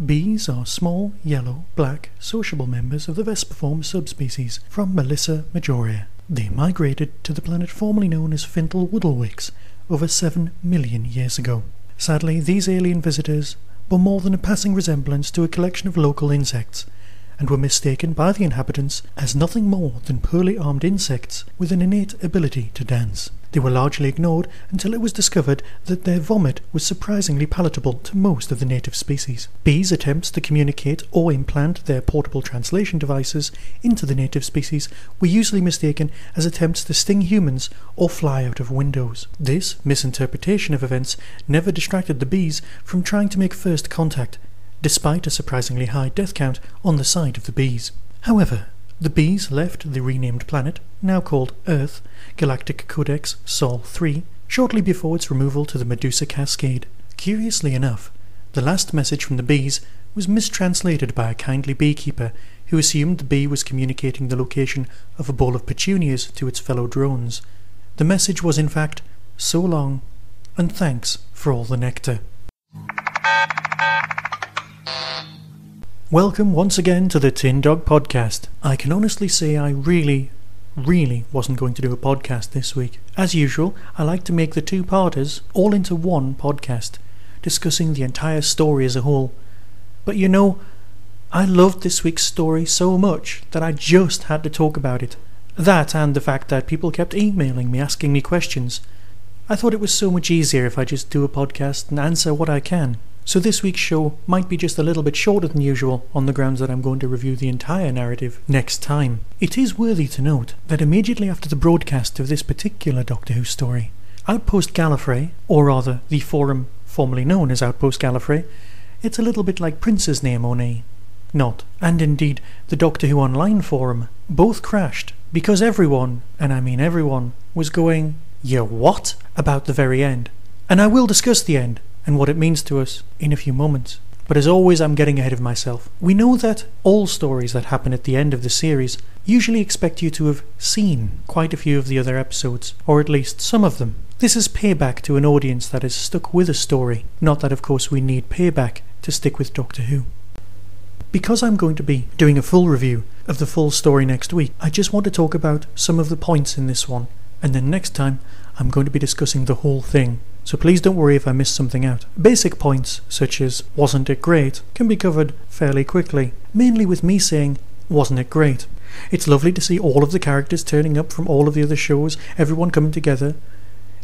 Bees are small, yellow, black, sociable members of the Vesperform subspecies from Melissa majoria. They migrated to the planet formerly known as Fintel Woodlewicks over 7 million years ago. Sadly, these alien visitors bore more than a passing resemblance to a collection of local insects, and were mistaken by the inhabitants as nothing more than poorly armed insects with an innate ability to dance. They were largely ignored until it was discovered that their vomit was surprisingly palatable to most of the native species. Bees' attempts to communicate or implant their portable translation devices into the native species were usually mistaken as attempts to sting humans or fly out of windows. This misinterpretation of events never distracted the bees from trying to make first contact, despite a surprisingly high death count on the side of the bees. However, the bees left the renamed planet, now called Earth, Galactic Codex Sol 3, shortly before its removal to the Medusa Cascade. Curiously enough, the last message from the bees was mistranslated by a kindly beekeeper who assumed the bee was communicating the location of a bowl of petunias to its fellow drones. The message was in fact, "So long, and thanks for all the nectar." Welcome once again to the Tin Dog Podcast. I can honestly say I really wasn't going to do a podcast this week. As usual, I like to make the two-parters all into one podcast, discussing the entire story as a whole. But you know, I loved this week's story so much that I just had to talk about it. That and the fact that people kept emailing me asking me questions. I thought it was so much easier if I just do a podcast and answer what I can. So this week's show might be just a little bit shorter than usual on the grounds that I'm going to review the entire narrative next time. It is worthy to note that immediately after the broadcast of this particular Doctor Who story, Outpost Gallifrey, or rather the forum formerly known as Outpost Gallifrey, it's a little bit like Prince's name One, not, and indeed the Doctor Who Online forum, both crashed because everyone, and I mean everyone, was going, "Yeah, what?" about the very end. And I will discuss the end and what it means to us in a few moments. But as always, I'm getting ahead of myself. We know that all stories that happen at the end of the series usually expect you to have seen quite a few of the other episodes, or at least some of them. This is payback to an audience that is stuck with a story, not that of course we need payback to stick with Doctor Who. Because I'm going to be doing a full review of the full story next week, I just want to talk about some of the points in this one, and then next time I'm going to be discussing the whole thing. So please don't worry if I miss something out. Basic points, such as "wasn't it great?" can be covered fairly quickly, mainly with me saying, "wasn't it great?" It's lovely to see all of the characters turning up from all of the other shows, everyone coming together,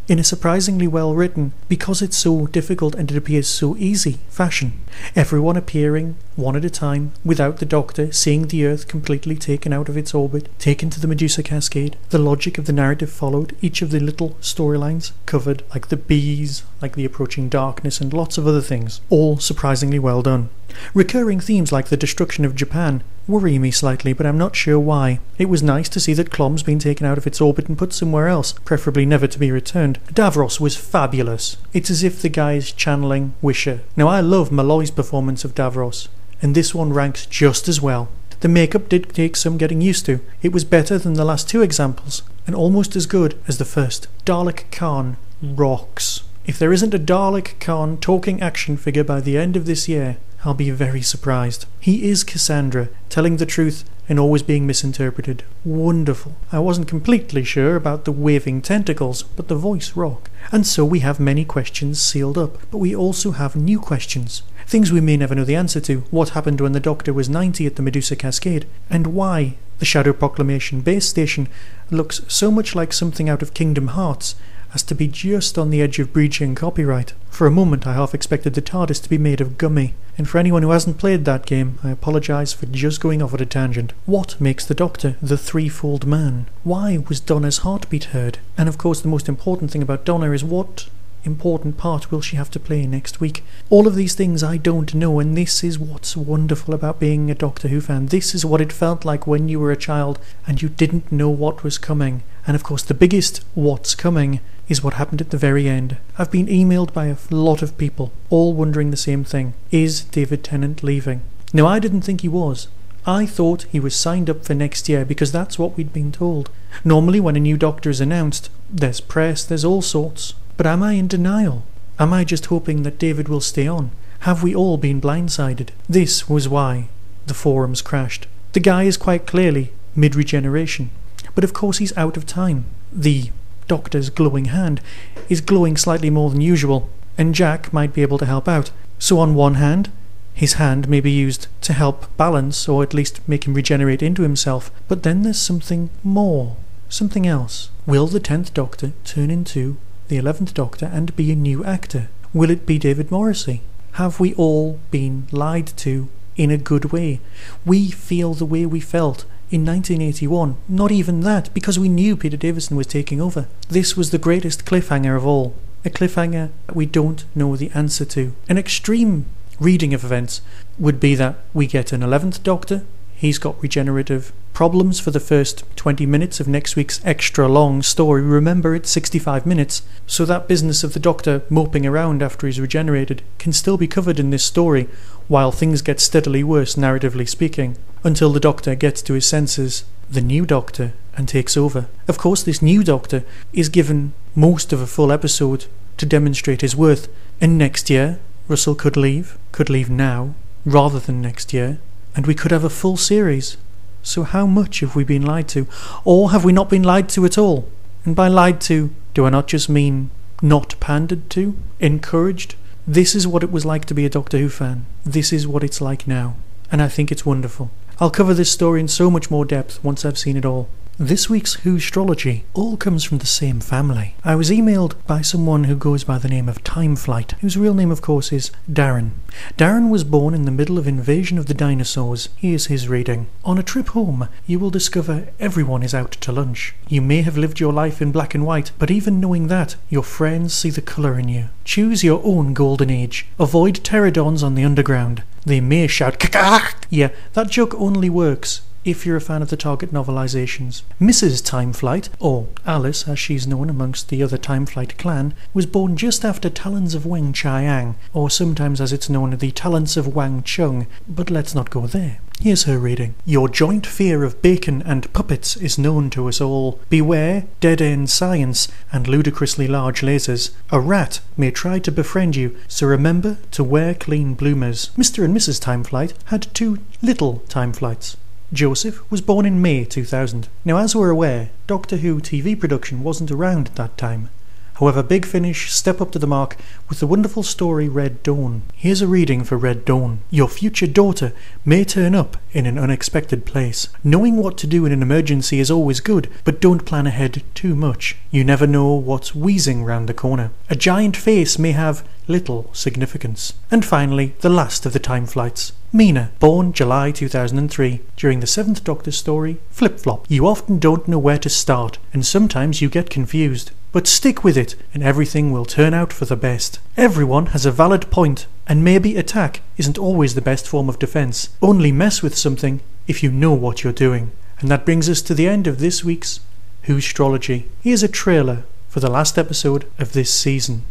in a surprisingly well written, because it's so difficult and it appears so easy, fashion. Everyone appearing one at a time, without the Doctor seeing the Earth completely taken out of its orbit, taken to the Medusa Cascade. The logic of the narrative followed, each of the little storylines covered, like the bees, like the approaching darkness, and lots of other things. All surprisingly well done. Recurring themes like the destruction of Japan worry me slightly, but I'm not sure why. It was nice to see that Clom's been taken out of its orbit and put somewhere else, preferably never to be returned. Davros was fabulous. It's as if the guy's channeling Wisher. Now I love Malloy's performance of Davros, and this one ranks just as well. The makeup did take some getting used to. It was better than the last two examples, and almost as good as the first. Dalek Khan rocks. If there isn't a Dalek Khan talking action figure by the end of this year, I'll be very surprised. He is Cassandra, telling the truth and always being misinterpreted. Wonderful. I wasn't completely sure about the waving tentacles, but the voice rocked. And so we have many questions sealed up, but we also have new questions. Things we may never know the answer to. What happened when the Doctor was 90 at the Medusa Cascade? And why the Shadow Proclamation base station looks so much like something out of Kingdom Hearts, as to be just on the edge of breaching copyright. For a moment I half expected the TARDIS to be made of gummy, and for anyone who hasn't played that game, I apologise for just going off at a tangent. What makes the Doctor the threefold man? Why was Donna's heartbeat heard? And of course the most important thing about Donna is what important part will she have to play next week? All of these things I don't know, and this is what's wonderful about being a Doctor Who fan. This is what it felt like when you were a child and you didn't know what was coming. And of course the biggest what's coming is what happened at the very end. I've been emailed by a lot of people, all wondering the same thing. Is David Tennant leaving? Now, I didn't think he was. I thought he was signed up for next year because that's what we'd been told. Normally when a new Doctor is announced, there's press, there's all sorts. But am I in denial? Am I just hoping that David will stay on? Have we all been blindsided? This was why the forums crashed. The guy is quite clearly mid-regeneration, but of course he's out of time. The Doctor's glowing hand is glowing slightly more than usual, and Jack might be able to help out. So on one hand, his hand may be used to help balance, or at least make him regenerate into himself, but then there's something more, something else. Will the 10th Doctor turn into the 11th Doctor and be a new actor? Will it be David Morrissey? Have we all been lied to in a good way? We feel the way we felt in 1981. Not even that, because we knew Peter Davison was taking over. This was the greatest cliffhanger of all. A cliffhanger that we don't know the answer to. An extreme reading of events would be that we get an 11th Doctor. He's got regenerative problems for the first 20 minutes of next week's extra long story. Remember, it's 65 minutes, so that business of the Doctor moping around after he's regenerated can still be covered in this story, while things get steadily worse, narratively speaking, until the Doctor gets to his senses, the new Doctor, and takes over. Of course, this new Doctor is given most of a full episode to demonstrate his worth, and next year Russell could leave now, rather than next year, and we could have a full series. So how much have we been lied to? Or have we not been lied to at all? And by lied to, do I not just mean not pandered to? Encouraged? This is what it was like to be a Doctor Who fan. This is what it's like now. And I think it's wonderful. I'll cover this story in so much more depth once I've seen it all. This week's Whostrology all comes from the same family. I was emailed by someone who goes by the name of Timeflight, whose real name of course is Darren. Darren was born in the middle of Invasion of the Dinosaurs. Here's his reading. On a trip home, you will discover everyone is out to lunch. You may have lived your life in black and white, but even knowing that, your friends see the colour in you. Choose your own golden age. Avoid pterodons on the underground. They may shout "Kakak!" Yeah, that joke only works if you're a fan of the Target novelizations. Mrs. Timeflight, or Alice as she's known amongst the other Timeflight clan, was born just after Talons of Weng Chiang, or sometimes as it's known, the Talents of Wang Chung, but let's not go there. Here's her reading. Your joint fear of bacon and puppets is known to us all. Beware dead-end science and ludicrously large lasers. A rat may try to befriend you, so remember to wear clean bloomers. Mr. and Mrs. Timeflight had two little Timeflights. Joseph was born in May 2000. Now, as we're aware, Doctor Who TV production wasn't around at that time. However, Big Finish step up to the mark with the wonderful story Red Dawn. Here's a reading for Red Dawn. Your future daughter may turn up in an unexpected place. Knowing what to do in an emergency is always good, but don't plan ahead too much. You never know what's wheezing round the corner. A giant face may have little significance. And finally, the last of the Timeflights. Mina, born July 2003, during the 7th Doctor story, Flip Flop. You often don't know where to start, and sometimes you get confused. But stick with it, and everything will turn out for the best. Everyone has a valid point, and maybe attack isn't always the best form of defense. Only mess with something if you know what you're doing. And that brings us to the end of this week's Whostrology. Here's a trailer for the last episode of this season.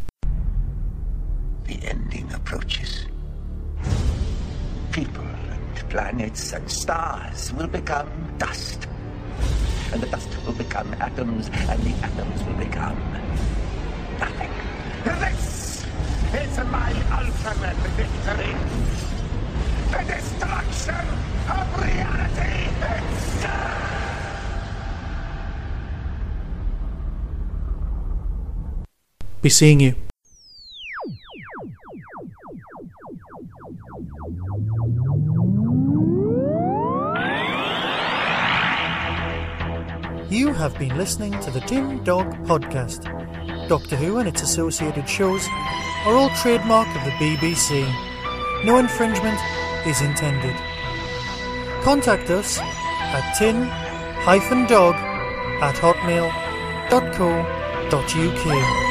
The ending approaches. People and planets and stars will become dust. And the dust will become atoms, and the atoms will become nothing. This is my ultimate victory. The destruction of reality itself. Be seeing you. You have been listening to the Tin Dog Podcast. Doctor Who and its associated shows are all trademark of the BBC. No infringement is intended. Contact us at tin-dog@hotmail.co.uk.